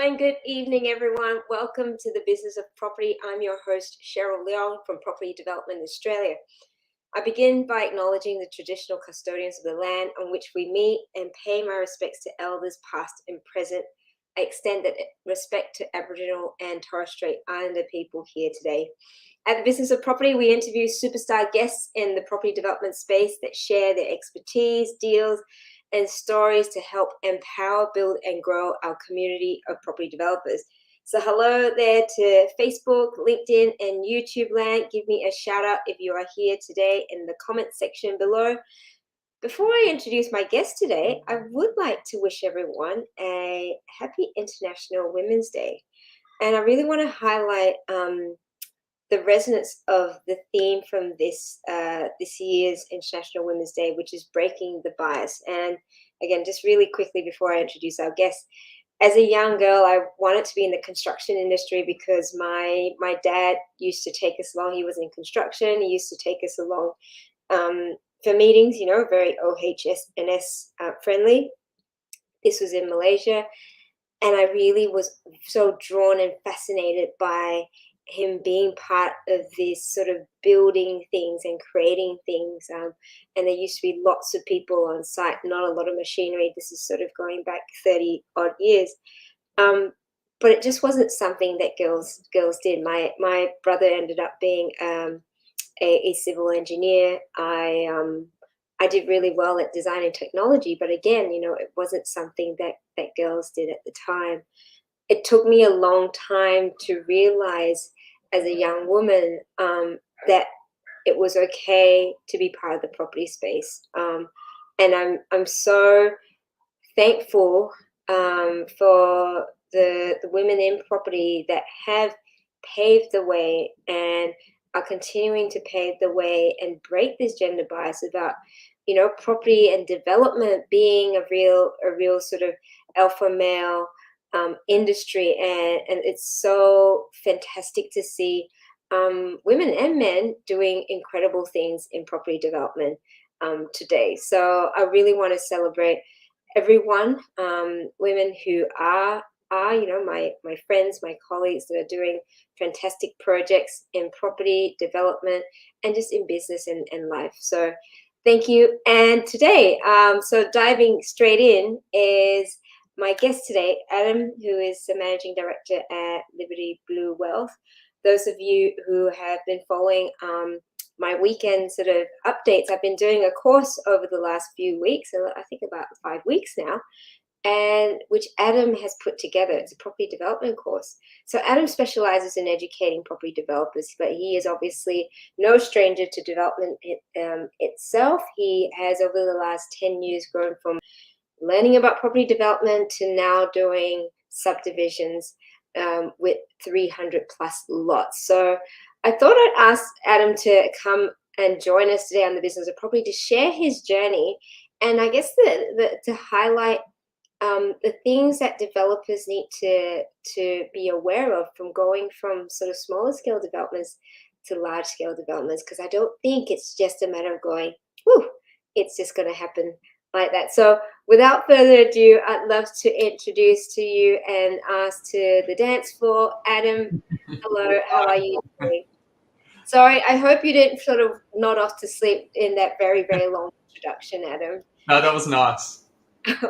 and good evening, everyone. Welcome to the Business of Property. I'm your host, Cheryl Leong from Property Development Australia. I begin by acknowledging the traditional custodians of the land on which we meet and pay my respects to elders past and present. I extend that respect to Aboriginal and Torres Strait Islander people here today. At the Business of Property, we interview superstar guests in the property development space that share their expertise, deals, and stories to help empower, build, and grow our community of property developers. So hello there to Facebook, LinkedIn, and YouTube land. Give me a shout out if you are here today in the comment section below. Before I introduce my guest today, I would like to wish everyone a happy International Women's Day. And I really want to highlight the resonance of the theme from this year's International Women's Day, which is breaking the bias. And again, just really quickly before I introduce our guest, as a young girl, I wanted to be in the construction industry because my dad used to take us along. He was in construction. He used to take us along for meetings, you know, very OHS&S friendly. This was in Malaysia. And I really was so drawn and fascinated by him being part of this sort of building things and creating things. And there used to be lots of people on site, not a lot of machinery. This is sort of going back 30 odd years. But it just wasn't something that girls did. My brother ended up being a civil engineer. I did really well at design and technology, but again, you know, it wasn't something that girls did at the time. It took me a long time to realize as a young woman that it was okay to be part of the property space. And I'm so thankful for the women in property that have paved the way and are continuing to pave the way and break this gender bias about, you know, property and development being a real sort of alpha male industry, and it's so fantastic to see women and men doing incredible things in property development today. So I really want to celebrate everyone, women who are you know, my friends, my colleagues that are doing fantastic projects in property development and just in business and life. So thank you. And today, so diving straight in is my guest today, Adam, who is the Managing Director at Liberty Blue Wealth. Those of you who have been following my weekend sort of updates, I've been doing a course over the last few weeks, I think about 5 weeks now, and which Adam has put together. It's a property development course. So Adam specialises in educating property developers, but he is obviously no stranger to development itself. He has, over the last 10 years, grown from learning about property development to now doing subdivisions with 300 plus lots. So I thought I'd ask Adam to come and join us today on the Business of Property to share his journey, and I guess to highlight the things that developers need to be aware of from going from sort of smaller scale developments to large scale developments, because I don't think it's just a matter of going, whoo, it's just going to happen like that. So without further ado, I'd love to introduce to you and ask to the dance floor, Adam. Hello, how are you doing? Sorry, I hope you didn't sort of nod off to sleep in that very, very long introduction, Adam. No, that was nice.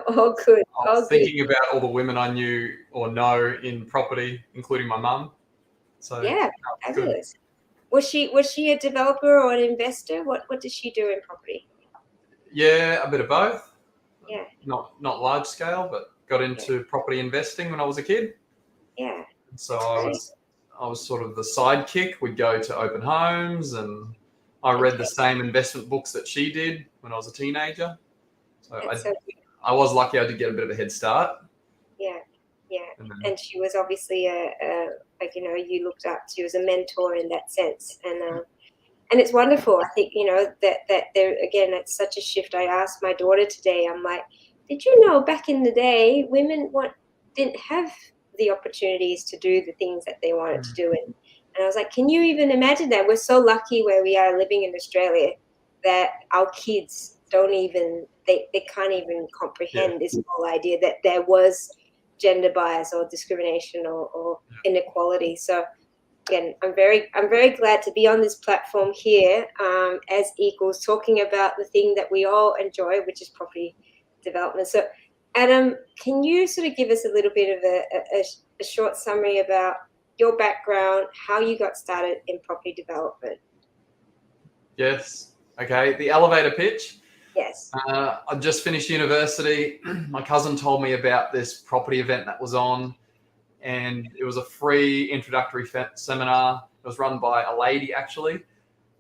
Oh, good. I was thinking about all the women I knew or know in property, including my mum. So yeah, fabulous. Good. Was she a developer or an investor? What does she do in property? Yeah, a bit of both. Yeah. Not large scale, but got into property investing when I was a kid. Yeah. So I was sort of the sidekick. We'd go to open homes, and I read the same investment books that she did when I was a teenager. So I was lucky I did get a bit of a head start. Yeah. And she was obviously like, you know, you looked up. She was a mentor in that sense, and it's wonderful. I think, you know, that there again, it's such a shift. I asked my daughter today, I'm like, did you know back in the day women didn't have the opportunities to do the things that they wanted to do, and I was like, can you even imagine that? We're so lucky where we are living in Australia that our kids don't even they can't even comprehend this whole idea that there was gender bias or discrimination or inequality. So again, I'm very glad to be on this platform here as equals, talking about the thing that we all enjoy, which is property development. So Adam, can you sort of give us a little bit of a short summary about your background, how you got started in property development? Yes. Okay. The elevator pitch. Yes. I just finished university. My cousin told me about this property event that was on, and it was a free introductory seminar. It was run by a lady, actually.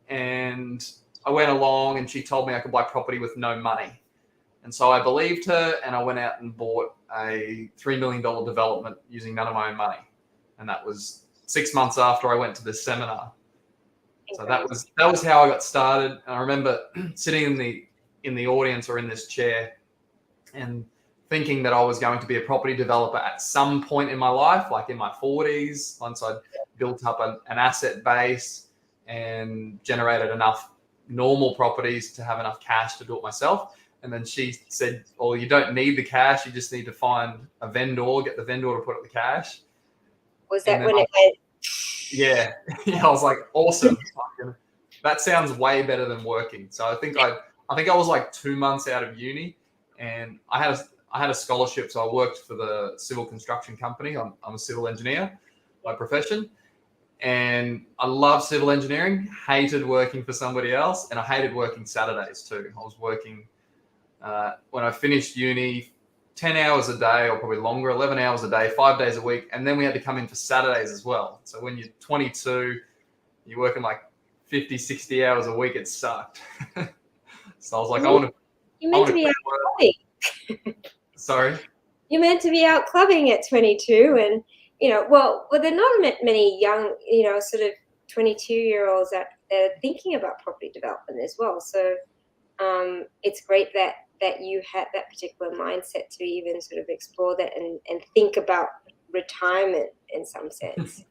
And I went along, and she told me I could buy property with no money. And so I believed her, and I went out and bought a $3 million development using none of my own money. And that was 6 months after I went to this seminar. So that was how I got started. And I remember sitting in the audience or in this chair and thinking that I was going to be a property developer at some point in my life, like in my 40s, once I'd built up an asset base and generated enough normal properties to have enough cash to do it myself. And then she said, well, you don't need the cash. You just need to find a vendor, get the vendor to put up the cash. Was that when it went? Yeah. I was like, awesome. That sounds way better than working. So I think I was like 2 months out of uni, and I had a scholarship. So I worked for the civil construction company. I'm a civil engineer by profession, and I love civil engineering, hated working for somebody else, and I hated working Saturdays too. I was working when I finished uni, 10 hours a day or probably longer, 11 hours a day, 5 days a week. And then we had to come in for Saturdays as well. So when you're 22, you're working like 50, 60 hours a week. It sucked. So I was like, You meant to be out clubbing. Sorry? You meant to be out clubbing at 22. And, well, there are not many young, sort of 22-year-olds that are thinking about property development as well. So it's great that you had that particular mindset to even sort of explore that and think about retirement in some sense.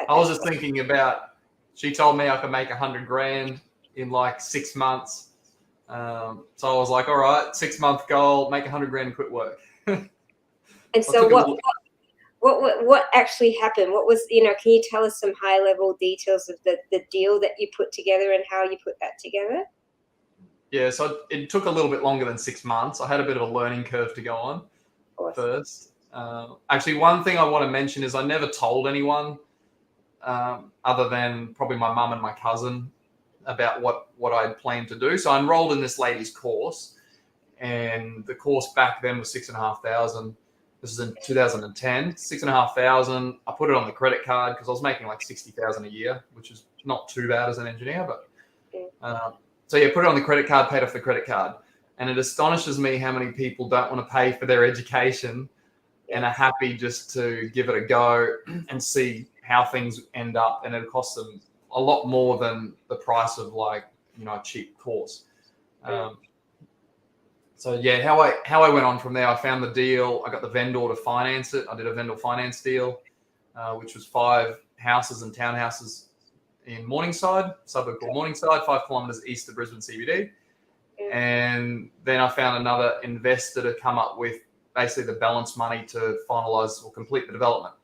I was just thinking about, she told me I could make $100,000 in like 6 months. So I was like, all right, 6-month goal, make $100,000 and quit work. And so what actually happened? What was, can you tell us some high level details of the deal that you put together and how you put that together? Yeah, so it took a little bit longer than 6 months. I had a bit of a learning curve to go on first. Actually, one thing I want to mention is I never told anyone other than probably my mum and my cousin about what I had planned to do. So I enrolled in this lady's course, and the course back then was $6,500. This is in 2010, $6,500. I put it on the credit card because I was making like $60,000 a year, which is not too bad as an engineer, but so yeah, put it on the credit card, paid off the credit card. And it astonishes me how many people don't want to pay for their education and are happy just to give it a go and see how things end up. And it costs them a lot more than the price of like, a cheap course. So yeah, how I went on from there, I found the deal. I got the vendor to finance it. I did a vendor finance deal, which was 5 houses and townhouses in Morningside, suburb called Morningside, 5 kilometres east of Brisbane CBD. And then I found another investor to come up with basically the balance money to finalise or complete the development.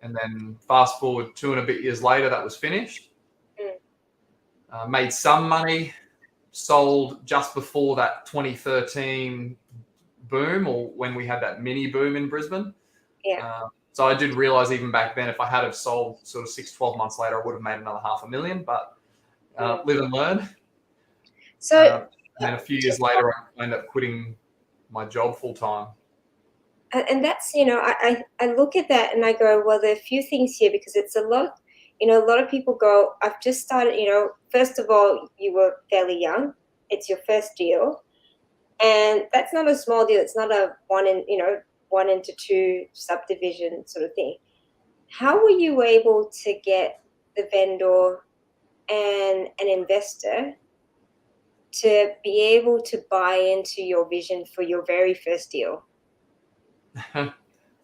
And then fast forward 2 and a bit years later, that was finished. Made some money, sold just before that 2013 boom, or when we had that mini boom in Brisbane. So I did realize even back then, if I had have sold sort of 12 months later, I would have made another $500,000, but live and learn. So and then a few years later, I ended up quitting my job full time. And that's, I look at that and I go, well, there are a few things here because it's a lot, a lot of people go, I've just started, first of all, you were fairly young. It's your first deal. And that's not a small deal. It's not a 1 into 2 subdivision sort of thing. How were you able to get the vendor and an investor to be able to buy into your vision for your very first deal?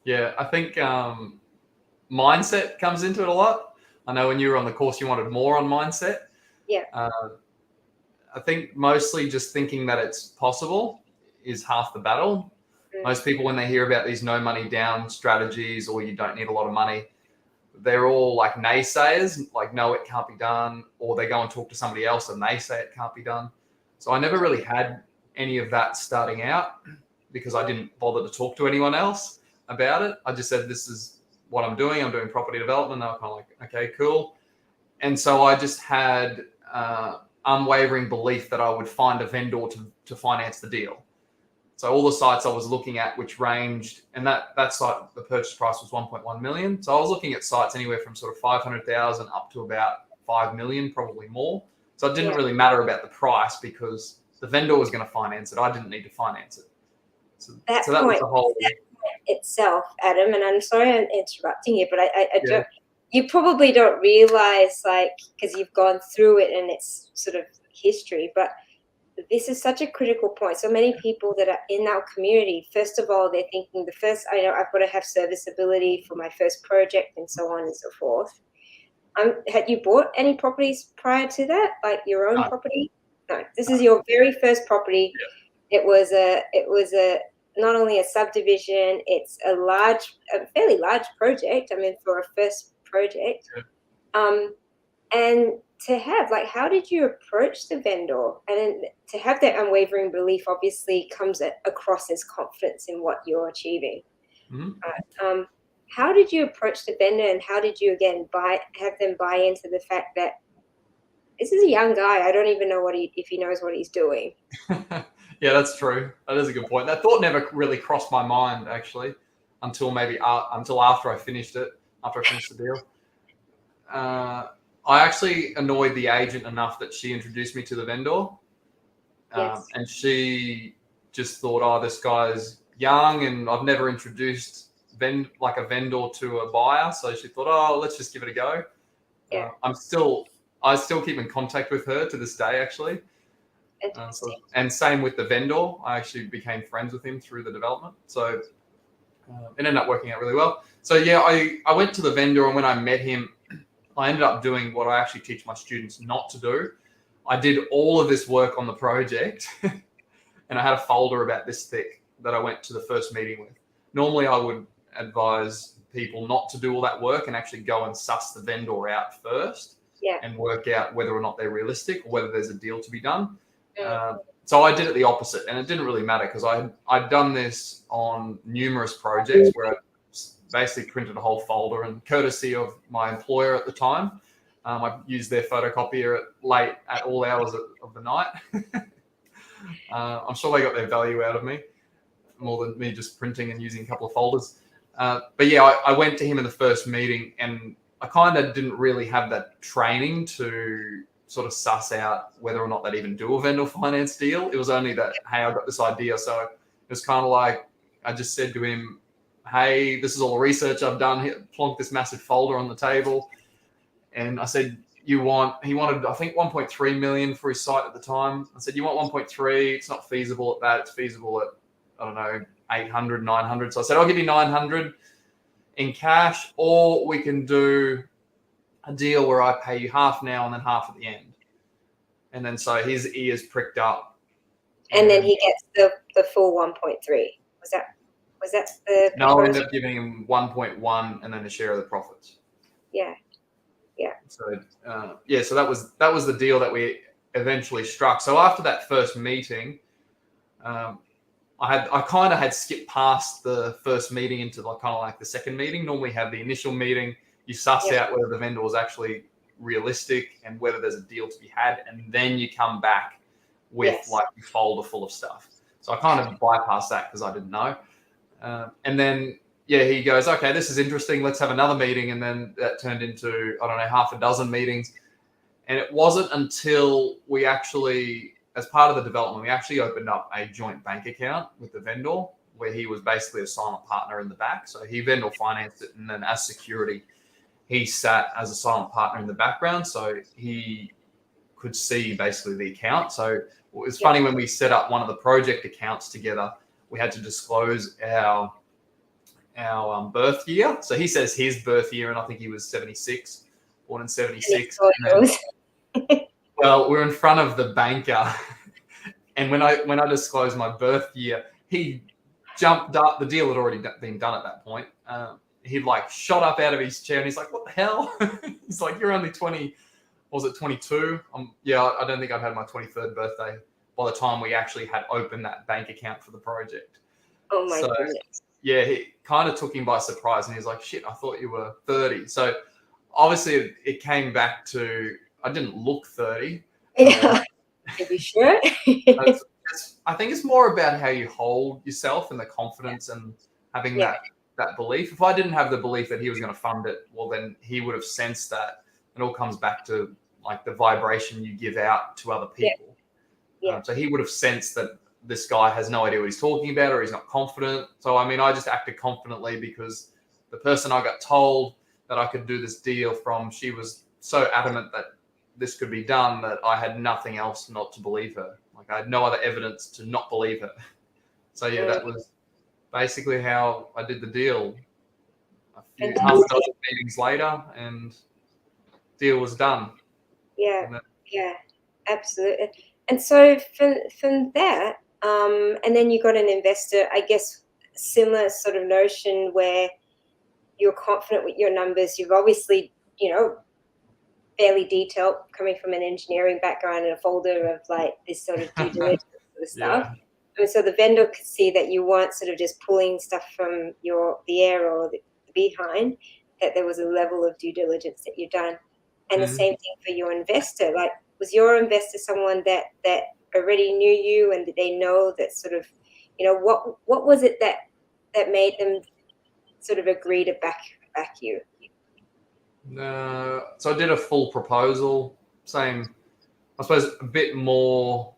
Yeah, I think mindset comes into it a lot. I know when you were on the course, you wanted more on mindset. Yeah. I think mostly just thinking that it's possible is half the battle. Most people, when they hear about these no money down strategies or you don't need a lot of money, they're all like naysayers, like, no, it can't be done. Or they go and talk to somebody else and they say it can't be done. So I never really had any of that starting out because I didn't bother to talk to anyone else about it. I just said, this is what I'm doing. I'm doing property development. They were kind of like, okay, cool. And so I just had unwavering belief that I would find a vendor to finance the deal. So all the sites I was looking at, which ranged, and that site, the purchase price was 1.1 million. So I was looking at sites anywhere from sort of 500,000 up to about 5 million, probably more. So it didn't really matter about the price because the vendor was going to finance it. I didn't need to finance it. So that was the whole itself, Adam. And I'm sorry I'm interrupting you, but I don't. You probably don't realize, like, because you've gone through it and it's sort of history, but this is such a critical point. So many people that are in our community, first of all, they're thinking I know I've got to have serviceability for my first project and so on and so forth. Had you bought any properties prior to that, like your own property? No, this is your very first property. Yeah. It was a not only a subdivision, it's a fairly large project. I mean, for a first project. Yeah. And to have, like, how did you approach the vendor? And then to have that unwavering belief obviously comes across as confidence in what you're achieving. Mm-hmm. How did you approach the vendor, and how did you, again, have them buy into the fact that this is a young guy, I don't even know if he knows what he's doing? Yeah, that's true. That is a good point. That thought never really crossed my mind, actually, until after I finished it, after I finished the deal. I actually annoyed the agent enough that she introduced me to the vendor. Yes. And she just thought, oh, this guy's young and I've never introduced a vendor to a buyer. So she thought, oh, let's just give it a go. Yeah. I still keep in contact with her to this day, actually. And same with the vendor. I actually became friends with him through the development. So it ended up working out really well. So yeah, I went to the vendor, and when I met him, I ended up doing what I actually teach my students not to do. I did all of this work on the project and I had a folder about this thick that I went to the first meeting with. Normally I would advise people not to do all that work and actually go and suss the vendor out first and work out whether or not they're realistic or whether there's a deal to be done. So I did it the opposite, and it didn't really matter because I'd done this on numerous projects where I basically printed a whole folder, and courtesy of my employer at the time, I used their photocopier at all hours of the night. I'm sure they got their value out of me more than me just printing and using a couple of folders. But yeah, I went to him in the first meeting, and I kind of didn't really have that training to sort of suss out whether or not they'd even do a vendor finance deal. It was only that, hey, I got this idea. So it was kind of like, I just said to him, hey, this is all the research I've done here, plonked this massive folder on the table. And I said, he wanted, I think 1.3 million for his site at the time. I said, you want 1.3? It's not feasible at that. It's feasible at, I don't know, 800, 900. So I said, I'll give you 900 in cash, or we can do a deal where I pay you half now and then half at the end. And then so his ears pricked up. And then he gets the full 1.3. Was that the No, I ended up giving him 1.1 and then a share of the profits. Yeah. Yeah. So so that was the deal that we eventually struck. So after that first meeting, I kind of had skipped past the first meeting into like the second meeting. Normally have the initial meeting, you suss out whether the vendor was actually realistic and whether there's a deal to be had, and then you come back with like a folder full of stuff. So I kind of bypassed that because I didn't know. And then, he goes, okay, this is interesting. Let's have another meeting. And then that turned into, I don't know, half a dozen meetings. And it wasn't until we actually, as part of the development, we actually opened up a joint bank account with the vendor where he was basically a silent partner in the back. So he vendor financed it. And then as security, he sat as a silent partner in the background. So he could see basically the account. So it was funny when we set up one of the project accounts together, we had to disclose our birth year. So he says his birth year, and I think he was 76, born in 76. Well, we're in front of the banker, and when I disclosed my birth year, he jumped up. The deal had already been done at that point. He'd like shot up out of his chair and he's like, "What the hell?" He's like, "You're only 20. Was it 22? Yeah, I don't think I'd had my 23rd birthday by the time we actually had opened that bank account for the project." Oh my goodness. Yeah, he kind of took him by surprise and he's like, "Shit, I thought you were 30. So obviously it came back to, I didn't look 30. Yeah. Are you sure? I think it's more about how you hold yourself and the confidence and having that belief. If I didn't have the belief that he was going to fund it, well, then he would have sensed that. It all comes back to like the vibration you give out to other people. Yeah. So he would have sensed that this guy has no idea what he's talking about or he's not confident. So, I mean, I just acted confidently because the person I got told that I could do this deal from, she was so adamant that this could be done that I had nothing else not to believe her. Like, I had no other evidence to not believe her. So, yeah, that was basically how I did the deal. A few half a dozen meetings later, and deal was done. Yeah, absolutely. And so from that, and then you got an investor, I guess, similar sort of notion where you're confident with your numbers. You've obviously, fairly detailed, coming from an engineering background, and a folder of like this sort of due diligence sort of stuff. And so the vendor could see that you weren't sort of just pulling stuff from the air or the behind, that there was a level of due diligence that you've done. And the same thing for your investor. Like, was your investor someone that already knew you, and did they know that sort of, what was it that made them sort of agree to back you? So I did a full proposal, same, I suppose, a bit more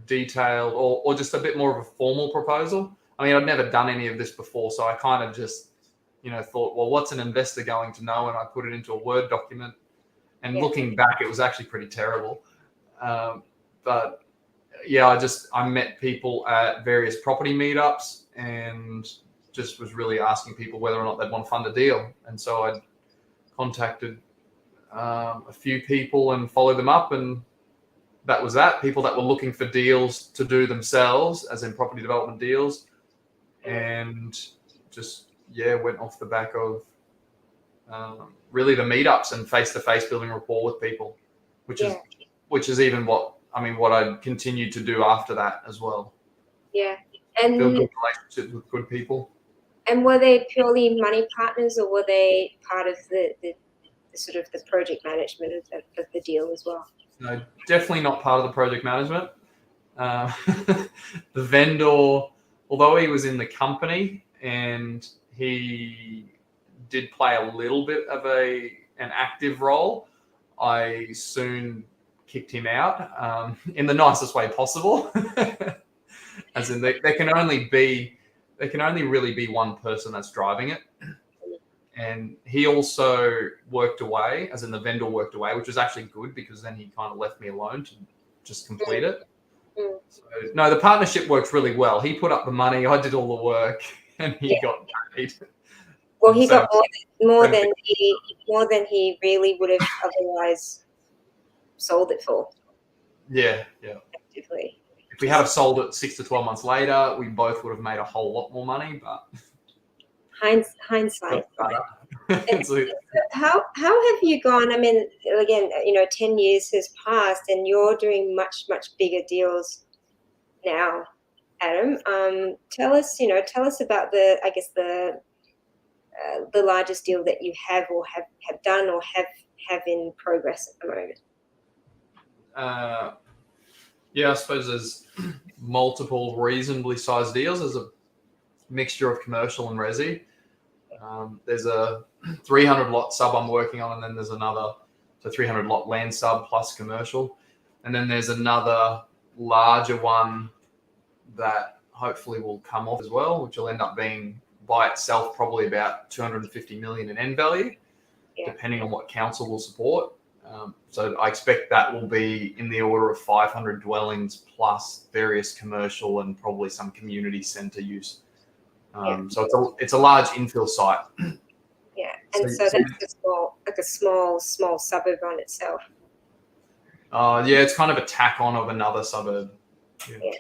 detailed or just a bit more of a formal proposal. I mean, I'd never done any of this before, so I kind of just, thought, well, what's an investor going to know? And I put it into a Word document. And looking back, it was actually pretty terrible. But yeah, I met people at various property meetups and just was really asking people whether or not they'd want to fund a deal. And so I contacted a few people and followed them up, and that was that. People that were looking for deals to do themselves, as in property development deals, and just went off the back of really the meetups and face-to-face building rapport with people, which is even what I continued to do after that as well. Yeah, and build good relationships with good people. And were they purely money partners, or were they part of the sort of the project management of the deal as well? No, definitely not part of the project management. The vendor, although he was in the company and he did play a little bit of an active role, I soon kicked him out in the nicest way possible. As in, there can only really be one person that's driving it. And he also worked away, as in the vendor worked away, which was actually good because then he kind of left me alone to just complete it. So, no, the partnership worked really well. He put up the money, I did all the work, and he got paid. Well, he got more than he really would have otherwise sold it for. Yeah. Effectively. If we had have sold it 6 to 12 months later, we both would have made a whole lot more money. But hindsight. So how have you gone? I mean, again, 10 years has passed, and you're doing much bigger deals now, Adam. Tell us about the largest deal that you have or have done or have in progress at the moment. I suppose there's multiple reasonably sized deals. There's a mixture of commercial and resi. There's a 300 lot sub I'm working on, and then there's another 300 lot land sub plus commercial. And then there's another larger one that hopefully will come off as well, which will end up being by itself probably about 250 million in end value, depending on what council will support. So I expect that will be in the order of 500 dwellings plus various commercial and probably some community centre use. So it's a large infill site. Yeah, and so that's a small suburb on itself. It's kind of a tack on of another suburb. Yeah.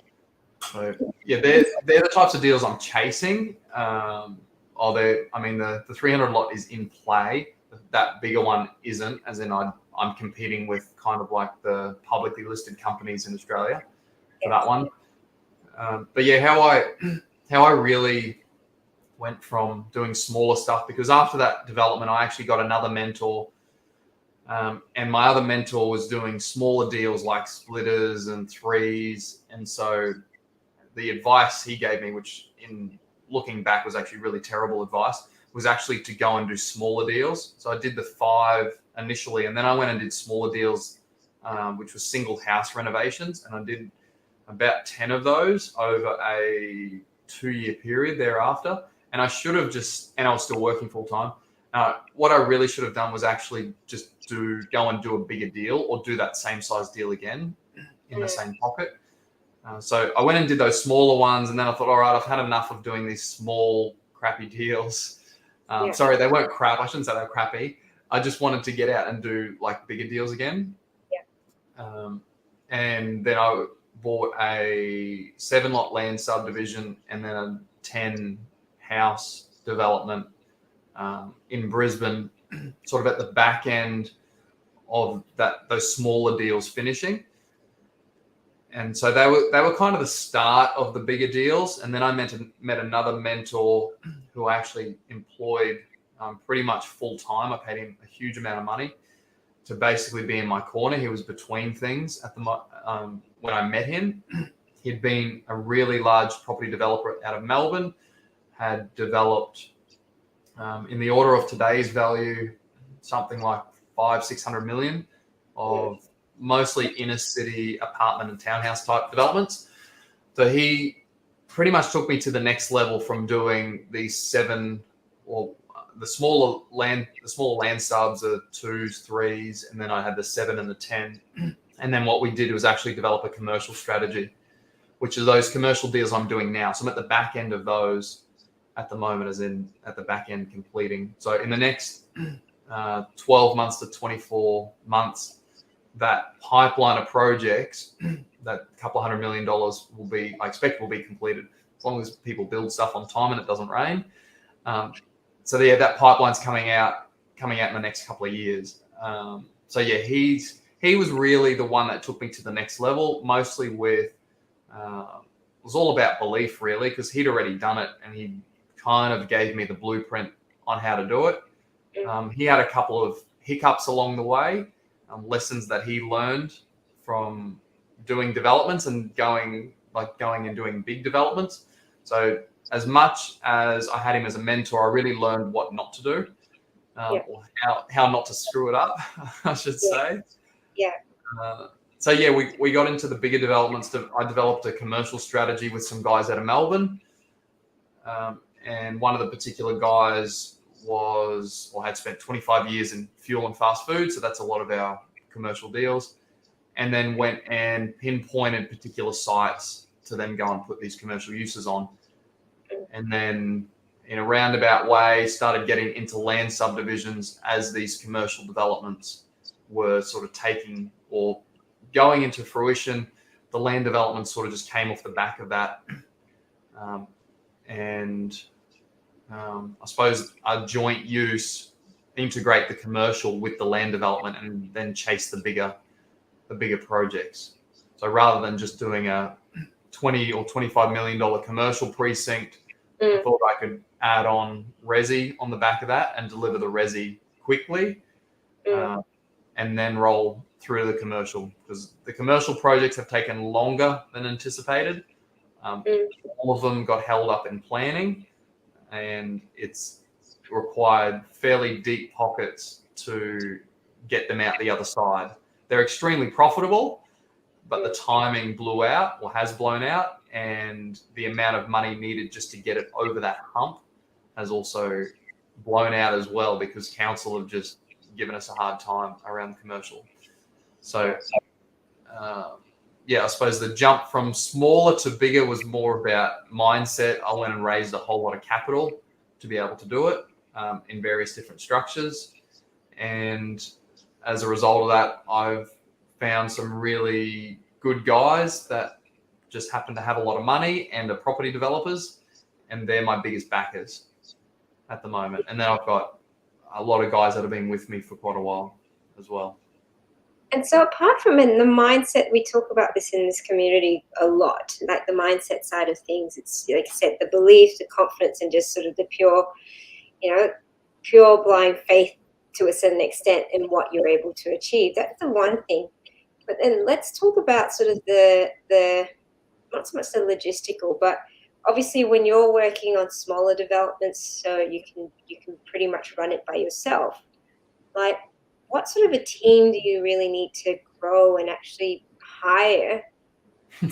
So yeah, they're the types of deals I'm chasing. The 300 lot is in play. That bigger one isn't, as in I'm competing with kind of like the publicly listed companies in Australia for that one. But yeah, how I really went from doing smaller stuff, because after that development, I actually got another mentor. And my other mentor was doing smaller deals like splitters and threes. And so the advice he gave me, which in looking back was actually really terrible advice, was actually to go and do smaller deals. So I did the 5 initially, and then I went and did smaller deals, which was single house renovations. And I did about 10 of those over a 2-year period thereafter. And I should have and I was still working full time. What I really should have done was actually just go and do a bigger deal, or do that same size deal again in the same pocket. So I went and did those smaller ones, and then I thought, all right, I've had enough of doing these small, crappy deals. Sorry, they weren't crap. I shouldn't say they were crappy. I just wanted to get out and do like bigger deals again. And then I bought a 7-lot land subdivision and then a 10-house development in Brisbane, sort of at the back end of those smaller deals finishing. And so they were kind of the start of the bigger deals. And then I met another mentor who I actually employed pretty much full time. I paid him a huge amount of money to basically be in my corner. He was between things when I met him. He'd been a really large property developer out of Melbourne, had developed in the order of today's value, something like 500-600 million of mostly inner city apartment and townhouse type developments. So he pretty much took me to the next level from doing these 7, or the smaller land subs are 2s, 3s, and then I had the 7 and the 10. And then what we did was actually develop a commercial strategy, which are those commercial deals I'm doing now. So I'm at the back end of those at the moment, as in at the back end completing. So in the next 12 months to 24 months, that pipeline of projects, that couple $100 million I expect will be completed, as long as people build stuff on time and it doesn't rain. So yeah, that pipeline's coming out in the next couple of years. So yeah, he was really the one that took me to the next level, mostly with, it was all about belief really, because he'd already done it and he kind of gave me the blueprint on how to do it. He had a couple of hiccups along the way, lessons that he learned from doing developments and going and doing big developments. So as much as I had him as a mentor, I really learned what not to do, or how not to screw it up, I should say. So yeah, we got into the bigger developments. I developed a commercial strategy with some guys out of Melbourne. And one of the particular guys had spent 25 years in fuel and fast food. So that's a lot of our commercial deals. And then went and pinpointed particular sites to then go and put these commercial uses on. And then in a roundabout way, started getting into land subdivisions as these commercial developments were sort of taking or going into fruition. The land development sort of just came off the back of that. I suppose our joint use, integrate the commercial with the land development and then chase the bigger projects. So rather than just doing a $20 or $25 million commercial precinct, I thought I could add on resi on the back of that and deliver the resi quickly, and then roll through the commercial, because the commercial projects have taken longer than anticipated. All of them got held up in planning, and it's required fairly deep pockets to get them out the other side. They're extremely profitable, but the timing blew out or has blown out, and the amount of money needed just to get it over that hump has also blown out as well, because council have just given us a hard time around commercial. So I suppose the jump from smaller to bigger was more about mindset. I went and raised a whole lot of capital to be able to do it in various different structures. And as a result of that, I've found some really good guys that just happen to have a lot of money and are property developers, and they're my biggest backers at the moment. And then I've got a lot of guys that have been with me for quite a while as well. And so apart from in the mindset, we talk about this in this community a lot, like the mindset side of things. It's like I said, the belief, the confidence, and just sort of the pure, pure blind faith to a certain extent in what you're able to achieve. That's the one thing. But then let's talk about sort of the not so much the logistical, but obviously when you're working on smaller developments, so you can pretty much run it by yourself. Like, what sort of a team do you really need to grow and actually hire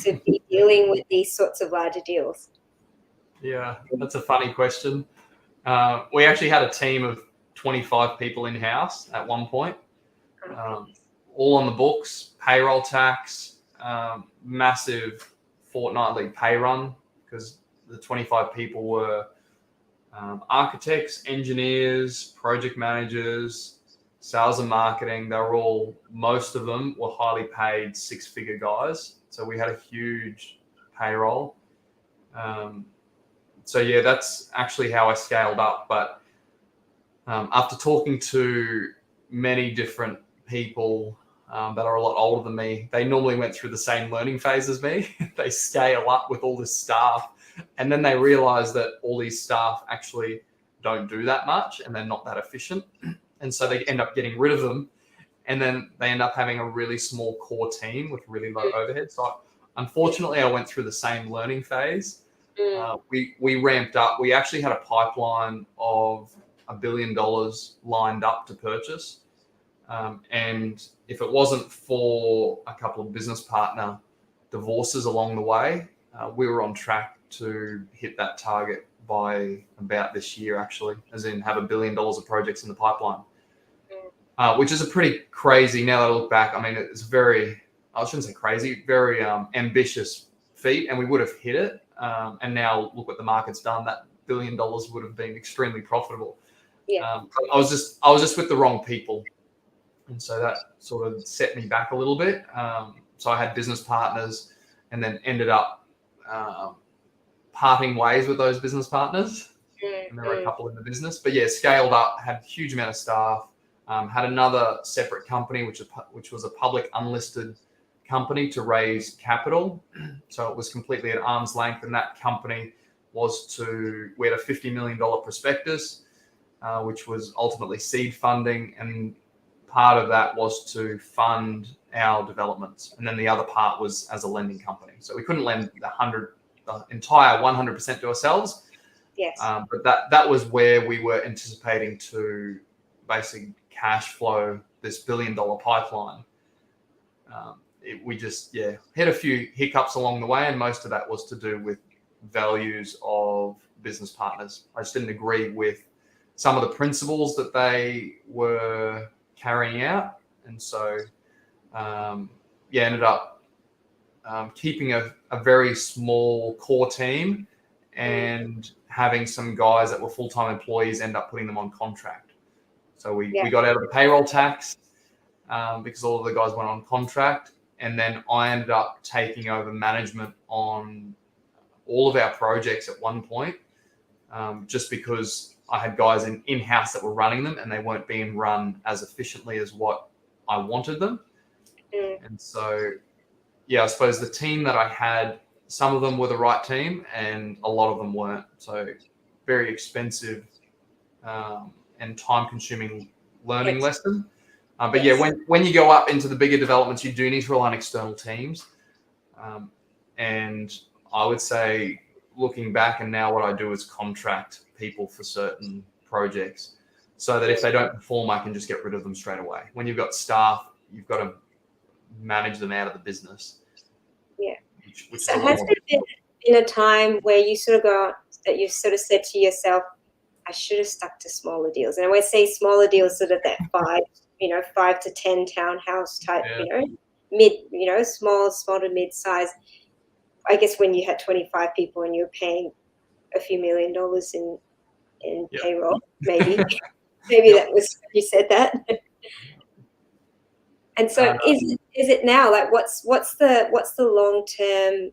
to be dealing with these sorts of larger deals? Yeah, that's a funny question. We actually had a team of 25 people in-house at one point, all on the books, payroll tax, massive fortnightly pay run, because the 25 people were architects, engineers, project managers, sales and marketing. They were all, most of them were highly paid six-figure guys. So we had a huge payroll. So yeah, that's actually how I scaled up. But after talking to many different people that are a lot older than me, they normally went through the same learning phase as me. They scale up with all this staff, and then they realize that all these staff actually don't do that much and they're not that efficient. And so they end up getting rid of them, and then they end up having a really small core team with really low overhead. So unfortunately, I went through the same learning phase. We ramped up. We actually had a pipeline of $1 billion lined up to purchase. And if it wasn't for a couple of business partner divorces along the way, we were on track to hit that target by about this year, actually, as in have $1 billion of projects in the pipeline, which is a pretty crazy, now that I look back, I mean, it's very, I shouldn't say crazy, very ambitious feat, and we would have hit it. And now look what the market's done. That $1 billion would have been extremely profitable. Yeah. I was just with the wrong people. And so that sort of set me back a little bit. So I had business partners, and then ended up parting ways with those business partners. And there were a couple in the business. But yeah, scaled up, had a huge amount of staff, had another separate company, which was a public unlisted company to raise capital. So it was completely at arm's length. And that company was we had a $50 million prospectus, which was ultimately seed funding. And part of that was to fund our developments. And then the other part was as a lending company. So we couldn't lend the entire 100% to ourselves. Yes. But that was where we were anticipating to basically cash flow this $1 billion pipeline. We just, hit a few hiccups along the way. And most of that was to do with values of business partners. I just didn't agree with some of the principles that they were carrying out. And so, ended up keeping a very small core team and having some guys that were full-time employees end up putting them on contract. So we got out of the payroll tax because all of the guys went on contract. And then I ended up taking over management on all of our projects at one point, just because I had guys in-house that were running them and they weren't being run as efficiently as what I wanted them. And so, I suppose the team that I had, some of them were the right team and a lot of them weren't. So very expensive and time-consuming learning lesson. But when you go up into the bigger developments, you do need to rely on external teams. And I would say, looking back, and now what I do is contract people for certain projects so that if they don't perform, I can just get rid of them straight away. When you've got staff, you've got to manage them out of the business. Yeah. So has there been a time where you sort of you sort of said to yourself, I should have stuck to smaller deals? And when I say smaller deals, sort of that 5 to 10 townhouse type, small to mid-size. I guess when you had 25 people and you were paying a few $1 million in payroll, maybe that was, you said that. And so is it now, like what's the long-term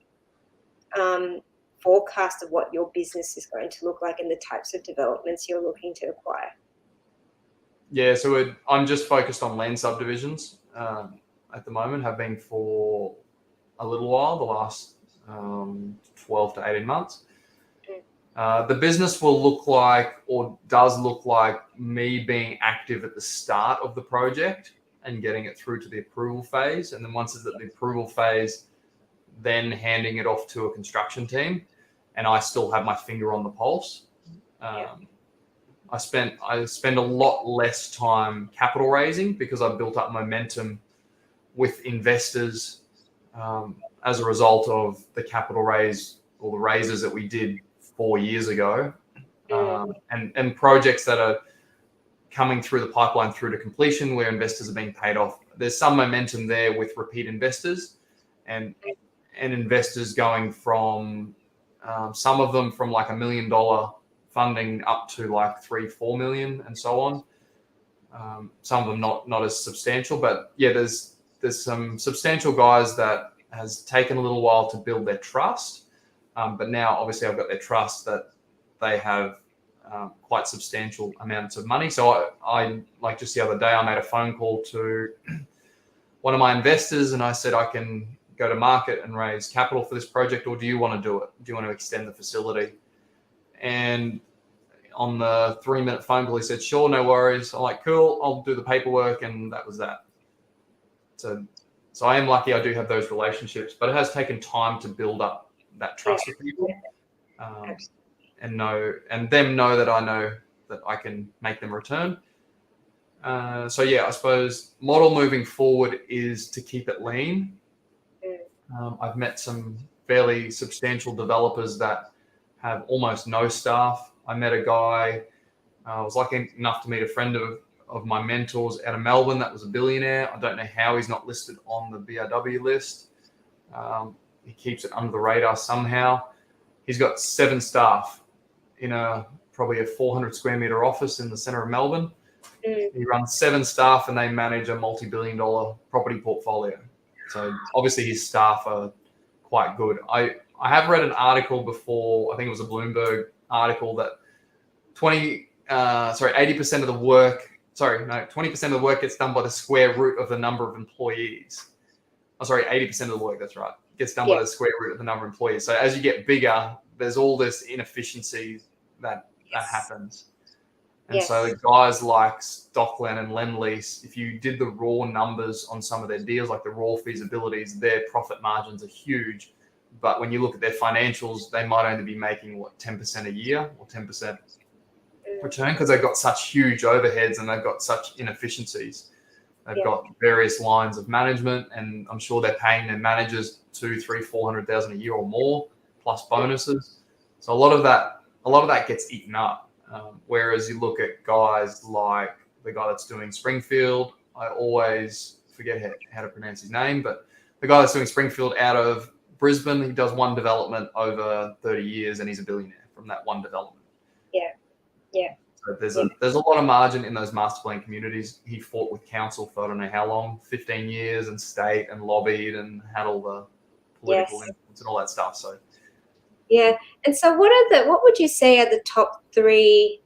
forecast of what your business is going to look like and the types of developments you're looking to acquire? Yeah, so I'm just focused on land subdivisions at the moment, have been for a little while, the last 12 to 18 months. The business will look like, or does look like, me being active at the start of the project and getting it through to the approval phase. And then once it's at the approval phase, then handing it off to a construction team. And I still have my finger on the pulse. I spend a lot less time capital raising because I've built up momentum with investors as a result of the capital raise or the raises that we did 4 years ago, and projects that are coming through the pipeline through to completion where investors are being paid off. There's some momentum there with repeat investors and investors going from some of them from like $1 million funding up to like 3-4 million and so on. Some of them not as substantial, but yeah, there's some substantial guys that has taken a little while to build their trust. But now obviously I've got their trust that they have quite substantial amounts of money. So I like just the other day, I made a phone call to one of my investors and I said, I can go to market and raise capital for this project, or do you want to do it? Do you want to extend the facility? And on the 3-minute phone call, he said, sure, no worries. I'm like, cool, I'll do the paperwork. And that was that. So I am lucky I do have those relationships, but it has taken time to build up that trust with people, and them know that I know that I can make them return. So yeah, I suppose model moving forward is to keep it lean. I've met some fairly substantial developers that have almost no staff. I met a guy, I was lucky enough to meet a friend of my mentors out of Melbourne that was a billionaire. I don't know how he's not listed on the BRW list. He keeps it under the radar somehow. He's got 7 staff in probably a 400 square meter office in the center of Melbourne. He runs 7 staff and they manage a multi-billion-dollar property portfolio. So obviously his staff are quite good. I have read an article before, I think it was a Bloomberg article, that 80% of the work, 20% of the work gets done by the square root of the number of employees. 80% of the work, that's right, gets done by the square root of the number of employees. So as you get bigger, there's all this inefficiency that happens. And so the guys like Stockland and Lendlease, if you did the raw numbers on some of their deals, like the raw feasibilities, their profit margins are huge. But when you look at their financials, they might only be making 10% a year or 10% return, because they've got such huge overheads and they've got such inefficiencies. They've got various lines of management, and I'm sure they're paying their managers $200,000-$400,000 a year or more, plus bonuses. So a lot of that gets eaten up. Whereas you look at guys like the guy that's doing Springfield, I always forget how to pronounce his name, but the guy that's doing Springfield out of Brisbane, he does one development over 30 years and he's a billionaire from that one development. Yeah. So there's a lot of margin in those master plan communities. He fought with council for I don't know how long, 15 years, and state and lobbied and had all the political influence and all that stuff. So yeah. And so what would you say are the top three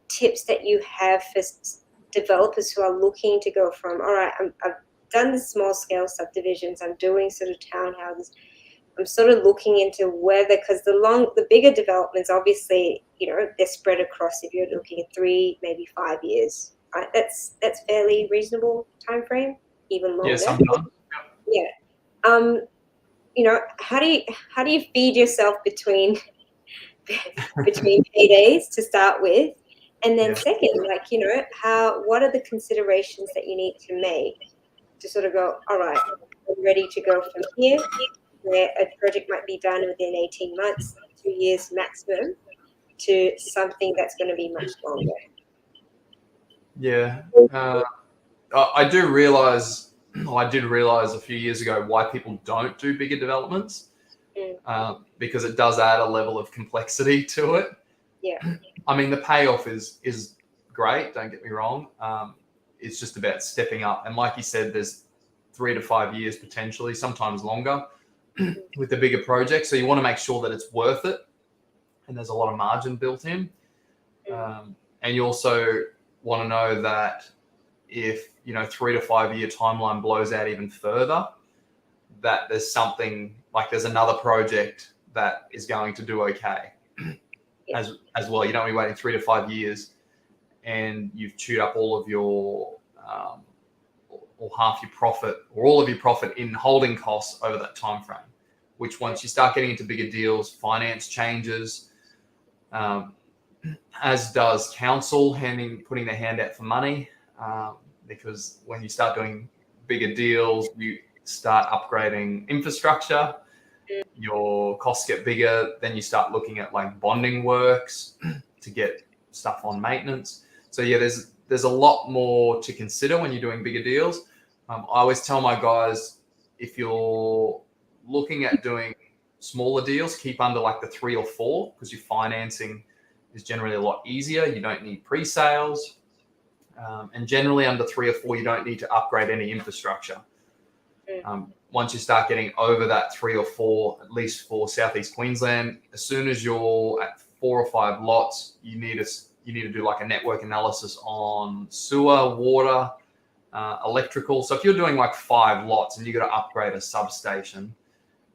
tips that you have for developers who are looking to go from, all right, I've done the small scale subdivisions, I'm doing sort of townhouses, I'm sort of looking into whether, because the bigger developments, obviously, they're spread across, if you're looking at 3, maybe 5 years, right? That's fairly reasonable time frame, even longer. Yeah, sometimes. Yeah. How do you feed yourself between paydays to start with, and then second, what are the considerations that you need to make to sort of go, all right, I'm ready to go from here, where a project might be done within 18 months, 2 years maximum, to something that's going to be much longer. Yeah. I did realize a few years ago why people don't do bigger developments, because it does add a level of complexity to it. Yeah. I mean, the payoff is great, don't get me wrong. It's just about stepping up. And like you said, there's 3 to 5 years potentially, sometimes longer with the bigger projects. So you want to make sure that it's worth it and there's a lot of margin built in. And you also want to know that if, 3 to 5 year timeline blows out even further, that there's something like there's another project that is going to do okay as well. You don't want to be waiting 3 to 5 years and you've chewed up all of your or half your profit or all of your profit in holding costs over that time frame, which once you start getting into bigger deals, finance changes, as does council putting their hand out for money, because when you start doing bigger deals, you start upgrading infrastructure, your costs get bigger, then you start looking at like bonding works to get stuff on maintenance. So yeah, there's a lot more to consider when you're doing bigger deals. I always tell my guys, if you're looking at doing smaller deals, keep under like the 3 or 4, because your financing is generally a lot easier. You don't need pre-sales. And generally under 3 or 4, you don't need to upgrade any infrastructure. Once you start getting over that 3 or 4, at least for Southeast Queensland, as soon as you're at 4 or 5 lots, you need to do like a network analysis on sewer, water, electrical. So if you're doing like 5 lots and you got to upgrade a substation,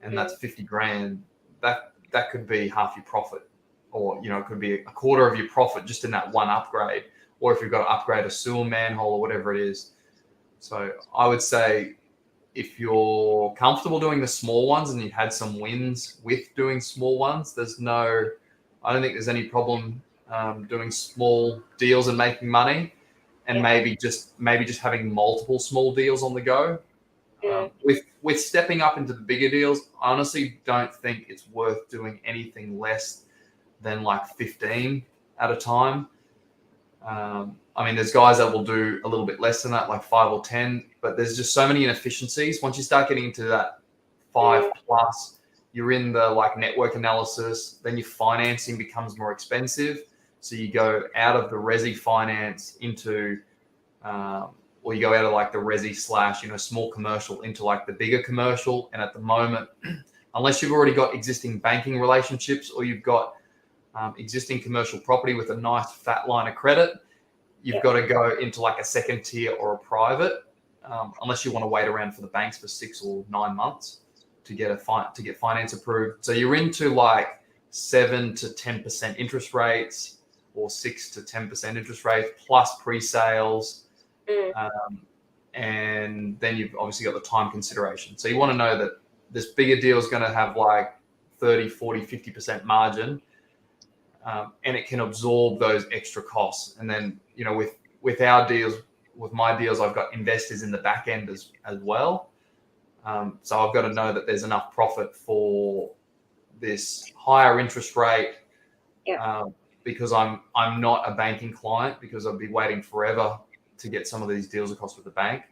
and that's 50 grand, that could be half your profit, or it could be a quarter of your profit just in that one upgrade. Or if you've got to upgrade a sewer manhole or whatever it is. So I would say if you're comfortable doing the small ones and you've had some wins with doing small ones, I don't think there's any problem doing small deals and making money, and maybe just having multiple small deals on the go. With stepping up into the bigger deals, I honestly don't think it's worth doing anything less than like 15 at a time. There's guys that will do a little bit less than that, like 5 or 10, but there's just so many inefficiencies. Once you start getting into that 5 plus, you're in the like network analysis, then your financing becomes more expensive. So you go out of the resi finance into, or you go out of like the resi / small commercial into like the bigger commercial. And at the moment, unless you've already got existing banking relationships or you've got existing commercial property with a nice fat line of credit, you've got to go into like a second tier or a private, unless you want to wait around for the banks for 6 or 9 months to get finance approved. So you're into like 7 to 10% interest rates, or 6 to 10% interest rates plus pre-sales, and then you've obviously got the time consideration. So you want to know that this bigger deal is going to have like 30, 40, 50% margin. And it can absorb those extra costs. And then, with our deals, with my deals, I've got investors in the back end as well. So I've got to know that there's enough profit for this higher interest rate, because I'm not a banking client, because I'll be waiting forever to get some of these deals across with the bank.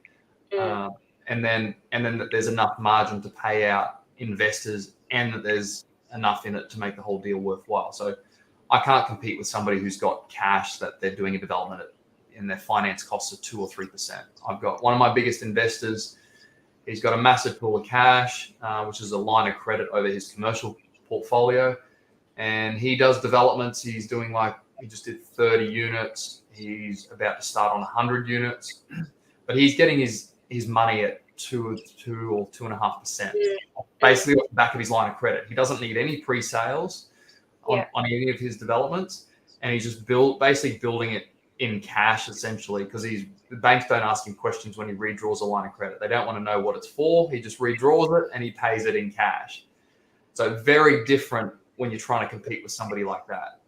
And then that there's enough margin to pay out investors, and that there's enough in it to make the whole deal worthwhile. So I can't compete with somebody who's got cash that they're doing a development at, and their finance costs are 2 or 3%. I've got one of my biggest investors. He's got a massive pool of cash, which is a line of credit over his commercial portfolio. And he does developments. He's doing he just did 30 units. He's about to start on 100 units, but he's getting his money at 2 or 2.5%, basically off the back of his line of credit. He doesn't need any pre-sales on any of his developments, and he's just basically building it in cash, essentially, because the banks don't ask him questions when he redraws a line of credit. They don't want to know what it's for. He just redraws it and he pays it in cash. So very different when you're trying to compete with somebody like that.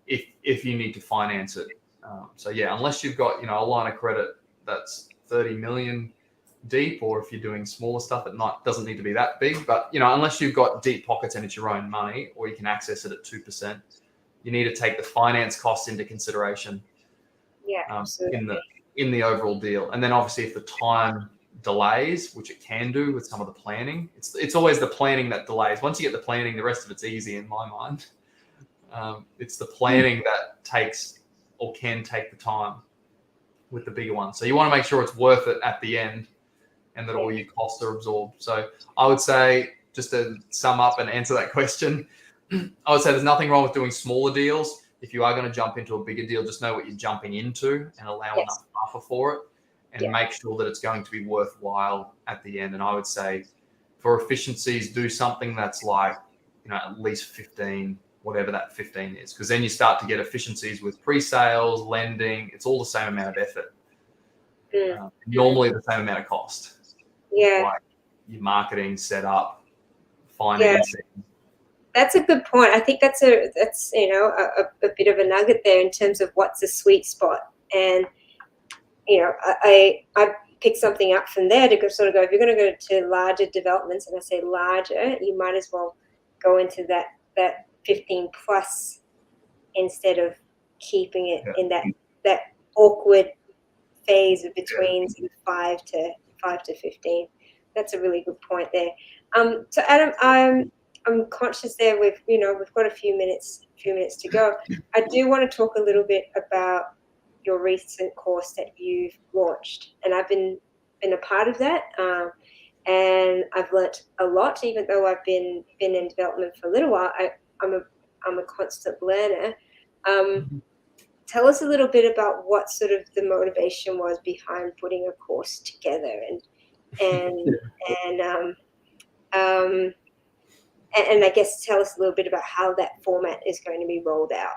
If you need to finance it. Unless you've got a line of credit that's 30 million deep, or if you're doing smaller stuff, it doesn't need to be that big. But unless you've got deep pockets and it's your own money, or you can access it at 2%, you need to take the finance costs into consideration. In the overall deal. And then obviously if the time delays, which it can do with some of the planning, it's always the planning that delays. Once you get the planning, the rest of it's easy in my mind. It's the planning that takes or can take the time with the bigger one. So you want to make sure it's worth it at the end, and that all your costs are absorbed. So I would say, just to sum up and answer that question, I would say there's nothing wrong with doing smaller deals. If you are going to jump into a bigger deal, just know what you're jumping into and allow enough buffer for it, and make sure that it's going to be worthwhile at the end. And I would say for efficiencies, do something that's like, at least 15, whatever that 15 is, because then you start to get efficiencies with pre-sales, lending. It's all the same amount of effort. Normally the same amount of cost. Like your marketing, setup, financing. That's a good point. I think that's a bit of a nugget there in terms of what's a sweet spot. And I picked something up from there to sort of go, if you're going to go to larger developments, and I say larger, you might as well go into that 15 plus instead of keeping it in that awkward phase of between 5 to 15. That's a really good point there. So Adam, I'm conscious there we've got a few minutes to go. I do want to talk a little bit about your recent course that you've launched, and I've been a part of that, and I've learnt a lot. Even though I've been in development for a little while, I'm a constant learner. Tell us a little bit about what sort of the motivation was behind putting a course together, and I guess tell us a little bit about how that format is going to be rolled out.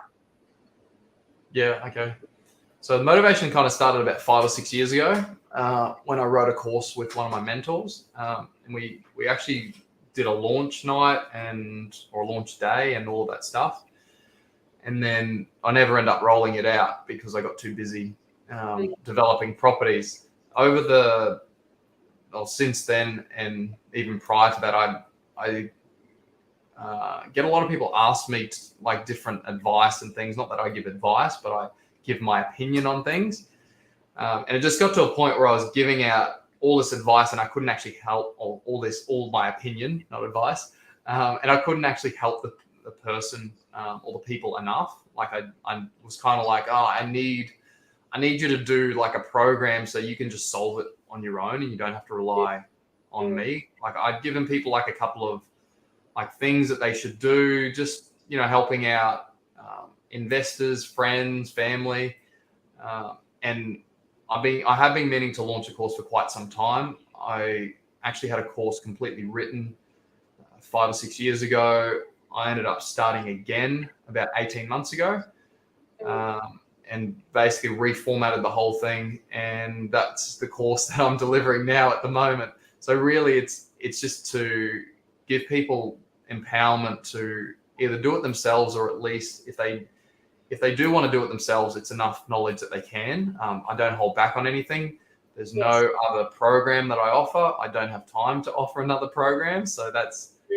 Yeah, okay. So the motivation kind of started about 5 or 6 years ago when I wrote a course with one of my mentors. And we actually did a launch night or launch day and all of that stuff. And then I never ended up rolling it out because I got too busy developing properties. Since then, and even prior to that, I get a lot of people ask me like different advice and things. Not that I give advice, but I give my opinion on things. And it just got to a point where I was giving out all this advice and I couldn't actually help all my opinion, not advice. And I couldn't actually help the person or the people enough. Like I was kind of like, I need you to do like a program so you can just solve it on your own and you don't have to rely on me. Like I'd given people like a couple of like things that they should do, just, helping out investors, friends, family. And I have been meaning to launch a course for quite some time. I actually had a course completely written 5 or 6 years ago. I ended up starting again about 18 months ago, and basically reformatted the whole thing. And that's the course that I'm delivering now at the moment. So really it's just to give people empowerment to either do it themselves, or at least if they do want to do it themselves, it's enough knowledge that they can. I don't hold back on anything. There's no other program that I offer. I don't have time to offer another program. So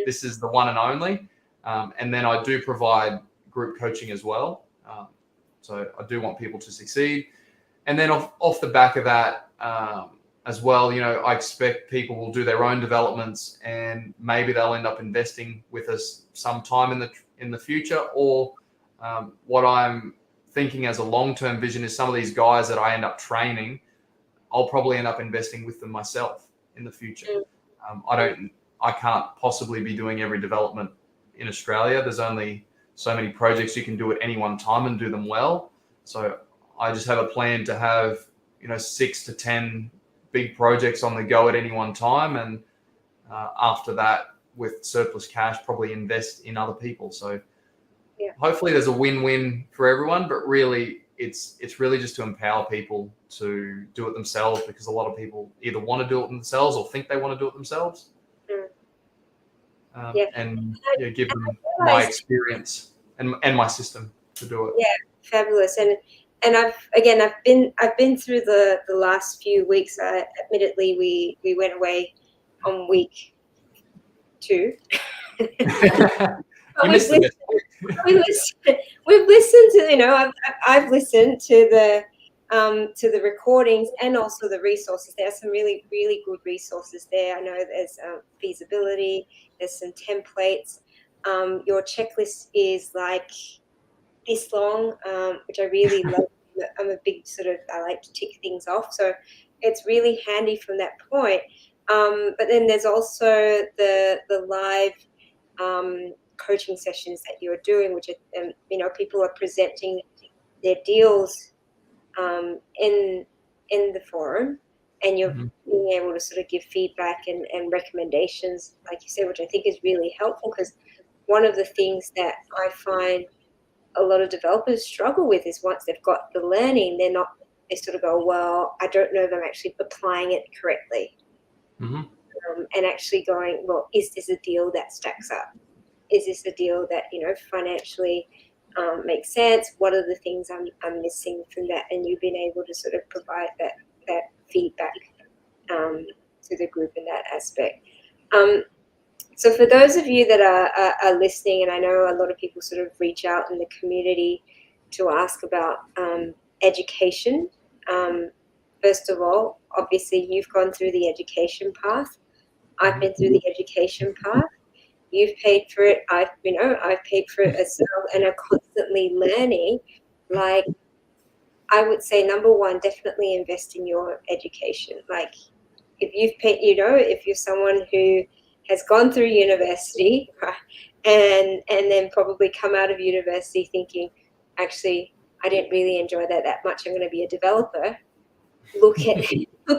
this is the one and only. And then I do provide group coaching as well. So I do want people to succeed. And then off the back of that, as well, I expect people will do their own developments and maybe they'll end up investing with us sometime in the future. Or what I'm thinking as a long-term vision is some of these guys that I end up training, I'll probably end up investing with them myself in the future. I can't possibly be doing every development in Australia. There's only so many projects you can do at any one time and do them well. So I just have a plan to have, 6 to 10 big projects on the go at any one time. And after that, with surplus cash, probably invest in other people. So hopefully there's a win-win for everyone, but really it's really just to empower people to do it themselves, because a lot of people either want to do it themselves or think they want to do it themselves. And give them my experience and my system to do it. Yeah, fabulous. And I've been through the last few weeks. Admittedly, we went away on week 2. We've listened to, I've listened to the recordings and also the resources. There are some really, really good resources there. I know there's feasibility, there's some templates. Your checklist is like this long, which I really love. I'm a big I like to tick things off. So it's really handy from that point. But then there's also the live coaching sessions that you're doing, which are, people are presenting their deals in the forum, and you're being able to sort of give feedback and recommendations, like you said, which I think is really helpful, because one of the things that I find a lot of developers struggle with is once they've got the learning, they sort of go, well, I don't know if I'm actually applying it correctly. And actually going, well, is this a deal that stacks up? Is this a deal that, financially makes sense? What are the things I'm missing from that? And you've been able to sort of provide that feedback to the group in that aspect. So for those of you that are listening, and I know a lot of people sort of reach out in the community to ask about education. First of all, obviously you've gone through the education path. I've been through the education path. You've paid for it. I've paid for it as well, and are constantly learning. Like, I would say, number one, definitely invest in your education. Like, if you've paid, if you're someone who has gone through university, right, and then probably come out of university thinking, actually, I didn't really enjoy that much. I'm going to be a developer. Look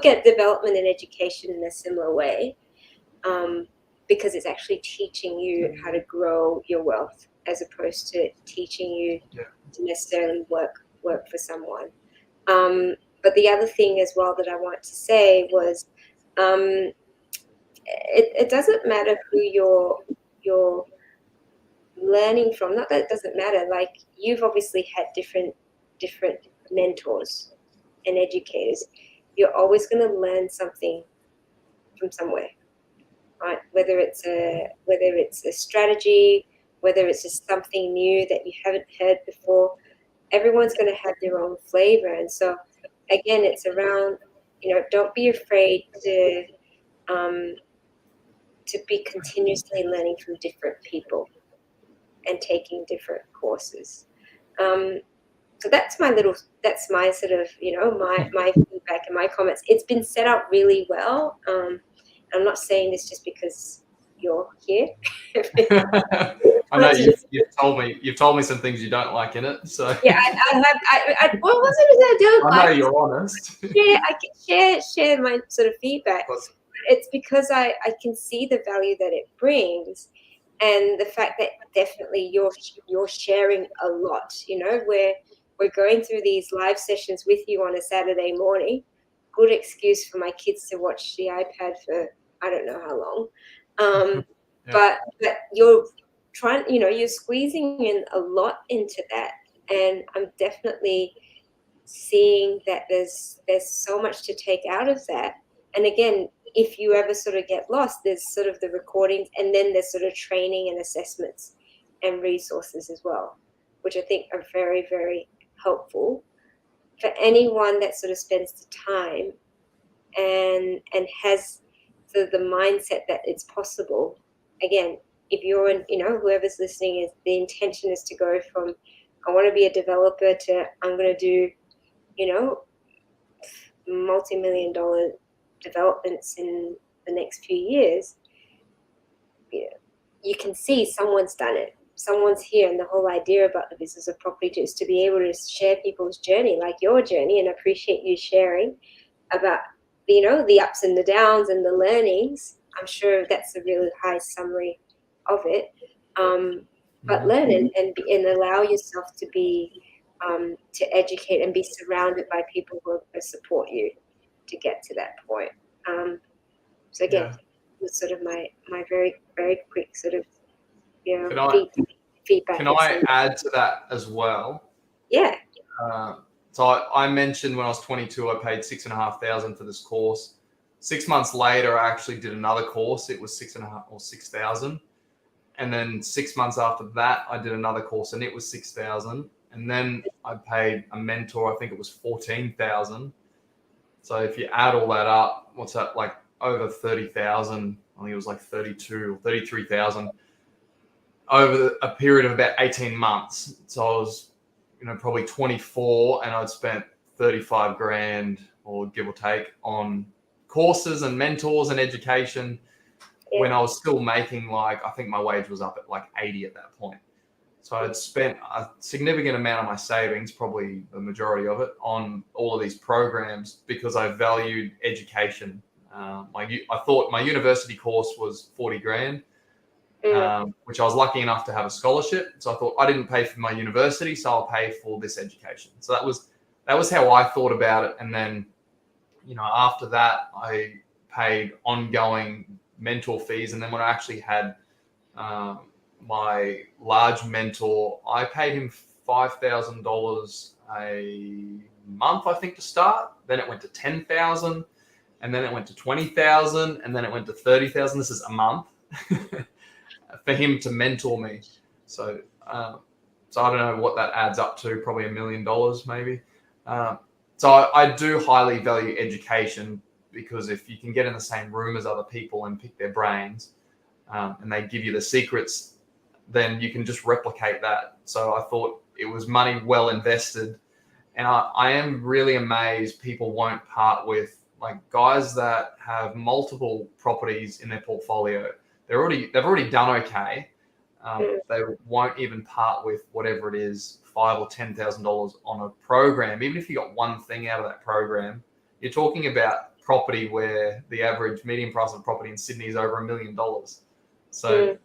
at development and education in a similar way, because it's actually teaching you how to grow your wealth, as opposed to teaching you to necessarily work for someone. But the other thing as well that I want to say was, it doesn't matter who you're learning from. Not that it doesn't matter. Like, you've obviously had different mentors and educators. You're always going to learn something from somewhere, right? Whether it's a strategy, whether it's just something new that you haven't heard before. Everyone's going to have their own flavor. And so again, it's around, don't be afraid to be continuously learning from different people and taking different courses. So that's my sort of, my feedback and my comments. It's been set up really well. I'm not saying this just because you're here. I know you've told me some things you don't like in it. So yeah, what was it that I don't like? I know you're honest. Yeah, I can share my sort of feedback. It's because I can see the value that it brings, and the fact that definitely you're sharing a lot. We're going through these live sessions with you on a Saturday morning. Good excuse for my kids to watch the iPad for I don't know how long. But you're trying, you're squeezing in a lot into that, and I'm definitely seeing that there's so much to take out of that. And again, if you ever sort of get lost, there's sort of the recordings, and then there's sort of training and assessments and resources as well, which I think are very, very helpful for anyone that sort of spends the time and has the mindset that it's possible. Again, if you're in, whoever's listening, is the intention is to go from I want to be a developer to I'm going to do, multi-million-dollar developments in the next few years. You can see someone's done it. Someone's here, and the whole idea about the business of property is to be able to share people's journey, like your journey, and appreciate you sharing about, the ups and the downs and the learnings. I'm sure that's a really high summary of it. But learn and allow yourself to be, to educate and be surrounded by people who are going to support you to get to that point. So again, was sort of my very, very quick sort of, feedback. Can I add to that as well? Yeah. So I mentioned when I was 22, I paid $6,500 for this course. 6 months later, I actually did another course. It was $6,500 or $6,000. And then 6 months after that, I did another course, and it was $6,000. And then I paid a mentor. I think it was $14,000. So if you add all that up, what's that, like over 30,000? I think it was like 32 or 33,000 over a period of about 18 months. So I was, probably 24, and I'd spent 35 grand or give or take on courses and mentors and education when I was still making, like, I think my wage was up at like 80 at that point. So I'd spent a significant amount of my savings, probably the majority of it, on all of these programs because I valued education. I thought my university course was 40 grand, which I was lucky enough to have a scholarship. So I thought I didn't pay for my university, so I'll pay for this education. So that was how I thought about it. And then, after that, I paid ongoing mentor fees. And then when I actually had my large mentor, I paid him $5,000 a month, I think, to start. Then it went to 10,000, and then it went to 20,000, and then it went to 30,000. This is a month for him to mentor me. So I don't know what that adds up to, probably $1 million maybe. So I do highly value education, because if you can get in the same room as other people and pick their brains, and they give you the secrets, then you can just replicate that. So I thought it was money well invested. And I am really amazed people won't part with, like, guys that have multiple properties in their portfolio. They've already done okay. They won't even part with whatever it is, $5,000 or $10,000 on a program. Even if you got one thing out of that program, you're talking about property where the average median price of property in Sydney is over $1 million. So,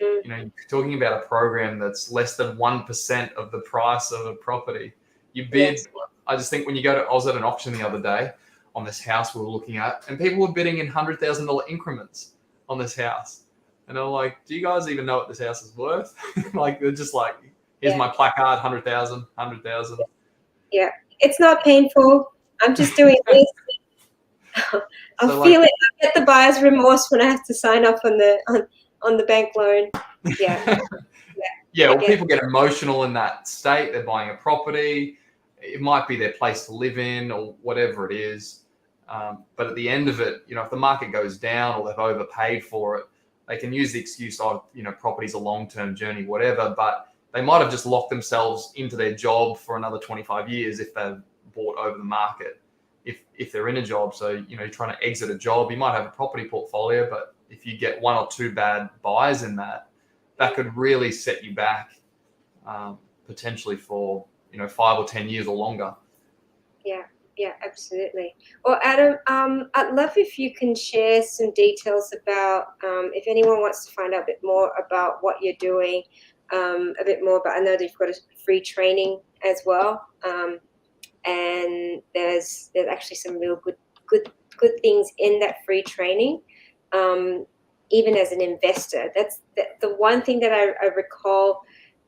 you're talking about a program that's less than 1% of the price of a property. You bid. Yes. I just think when I was at an auction the other day on this house we were looking at, and people were bidding in $100,000 increments on this house. And I'm like, do you guys even know what this house is worth? Like, they're just like, here's my placard, 100,000. Yeah, it's not painful. I'm just doing this. I'll feel it. I get the buyer's remorse when I have to sign off on the bank loan. Yeah. Well, people get emotional in that state. They're buying a property. It might be their place to live in or whatever it is. But at the end of it, if the market goes down or they've overpaid for it, they can use the excuse of, property's a long-term journey, whatever. But they might have just locked themselves into their job for another 25 years if they've bought over the market, if they're in a job. So, you're trying to exit a job. You might have a property portfolio, but if you get one or two bad buys in that could really set you back potentially for 5 or 10 years or longer. Yeah, absolutely. Well, Adam, I'd love if you can share some details about if anyone wants to find out a bit more about what you're doing, a bit more about. I know that you've got a free training as well, and there's actually some real good things in that free training. Even as an investor, that's the one thing that I recall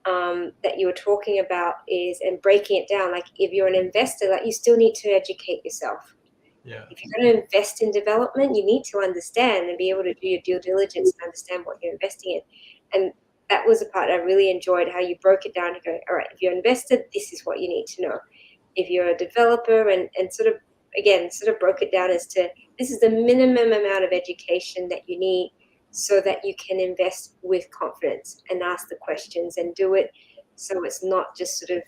that you were talking about is, and breaking it down, like, if you're an investor, like, you still need to educate yourself. Yeah. If you're going to invest in development, you need to understand and be able to do your due diligence and understand what you're investing in. And that was the part I really enjoyed, how you broke it down to go, all right, if you're invested, this is what you need to know. If you're a developer, and sort of broke it down as to, this is the minimum amount of education that you need so that you can invest with confidence and ask the questions and do it. So it's not just sort of,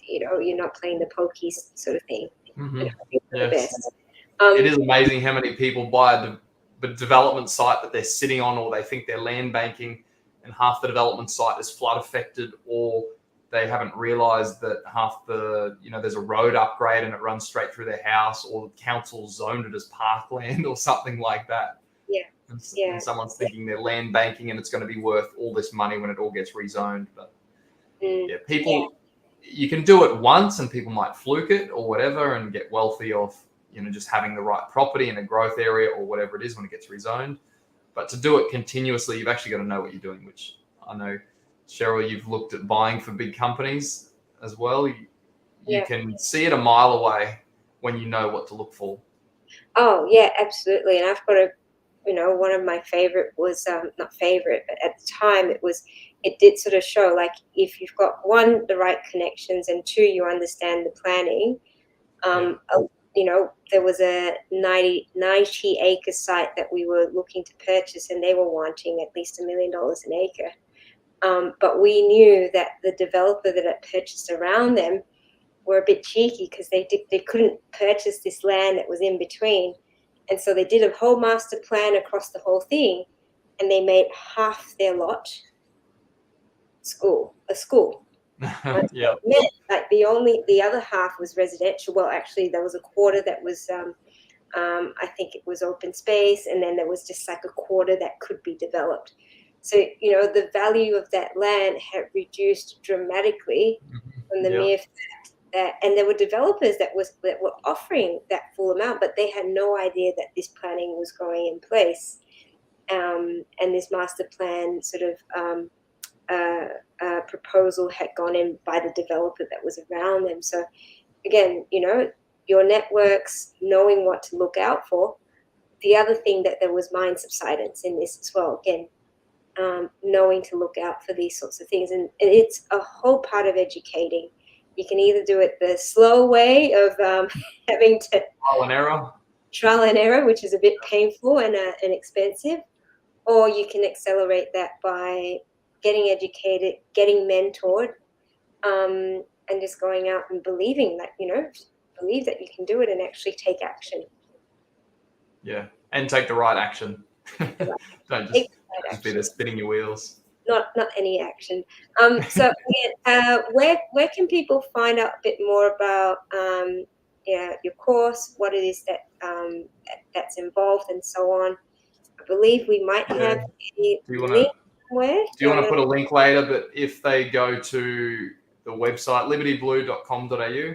you're not playing the pokies sort of thing. Mm-hmm. The best. It is amazing how many people buy the development site that they're sitting on, or they think they're land banking, and half the development site is flood affected, or they haven't realized that half there's a road upgrade and it runs straight through their house, or the council zoned it as parkland or something like that. And someone's thinking they're land banking and it's going to be worth all this money when it all gets rezoned. But you can do it once and people might fluke it or whatever and get wealthy off, just having the right property in a growth area or whatever it is when it gets rezoned. But to do it continuously, you've actually got to know what you're doing, which I know, Cheryl, you've looked at buying for big companies as well. You can see it a mile away when you know what to look for. Oh, yeah, absolutely. And I've got one of my favorite was, not favorite, but at the time it did sort of show, like, if you've got one, the right connections, and two, you understand the planning. There was a 90-acre site that we were looking to purchase, and they were wanting at least $1 million an acre. But we knew that the developer that had purchased around them were a bit cheeky, because they couldn't purchase this land that was in between. And so they did a whole master plan across the whole thing, and they made half their lot a school. Yeah. It meant like the other half was residential. Well, actually, there was a quarter that was, I think it was open space, and then there was just like a quarter that could be developed. So, you know, the value of that land had reduced dramatically from the mere fact that, and there were developers that were offering that full amount, but they had no idea that this planning was going in place, and this master plan sort of proposal had gone in by the developer that was around them. So again, you know, your networks, knowing what to look out for. The other thing that there was mind subsidence in this as well. Again, knowing to look out for these sorts of things. And it's a whole part of educating. You can either do it the slow way of having to trial and error, which is a bit painful and expensive, or you can accelerate that by getting educated, getting mentored, and just going out and believing that, you know, believe that you can do it and actually take action. Yeah, and take the right action. Don't just be there spinning your wheels. Not any action. So where can people find out a bit more about your course, what it is that that's involved, and so on? I believe we might have a link somewhere. Do you want to put a link later? But if they go to the website libertyblue.com.au,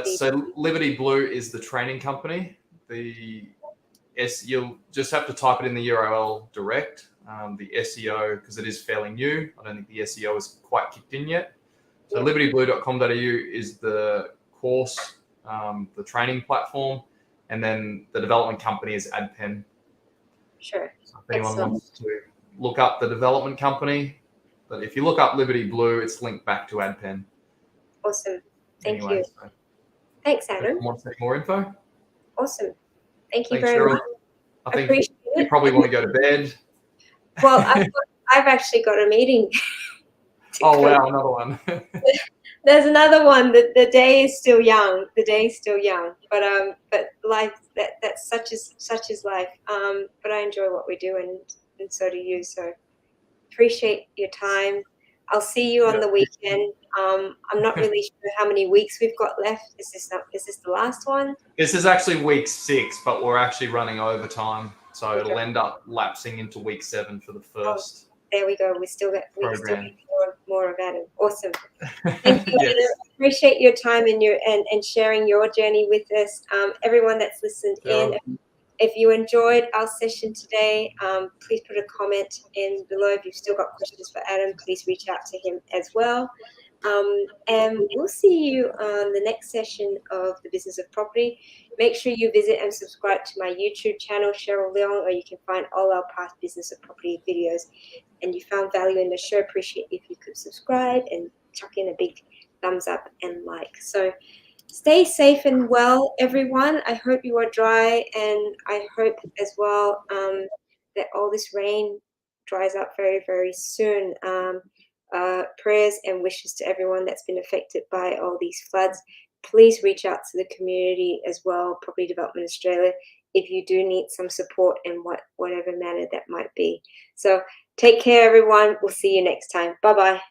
so Liberty Blue is the training company. You'll just have to type it in the URL direct. The SEO, because it is fairly new, I don't think the SEO is quite kicked in yet. So libertyblue.com.au is the course, the training platform, and then the development company is AdPen. Sure. So if anyone wants to look up the development company, but if you look up Liberty Blue, it's linked back to AdPen. Awesome. Thank you. So thanks, Adam. Want to see more info? Awesome. Thank you very much. I think you probably want to go to bed. Well, I've actually got a meeting. Oh, wow, another one. There's another one. The day is still young. The day is still young. But life, that's such is life. But I enjoy what we do, and so do you. So appreciate your time. I'll see you on the weekend. I'm not really sure how many weeks we've got left. Is this the last one? This is actually week 6, but we're actually running overtime. So it'll end up lapsing into week 7 for the first. Oh, there we go. We still get more of Adam. Awesome. Thank you. Yes. Appreciate your time and sharing your journey with us. Everyone that's listened in. If you enjoyed our session today, please put a comment in below. If you've still got questions for Adam, please reach out to him as well. And we'll see you on the next session of The Business of Property. Make sure you visit and subscribe to my YouTube channel, Cheryl Leong, or you can find all our past Business of Property videos. And you found value in the show, appreciate if you could subscribe and chuck in a big thumbs up and like. So stay safe and well, everyone. I hope you are dry, and I hope as well that all this rain dries up very, very soon. Prayers and wishes to everyone that's been affected by all these floods. Please reach out to the community as well, Property Development Australia, if you do need some support in whatever manner that might be. So take care, everyone. We'll see you next time. Bye-bye.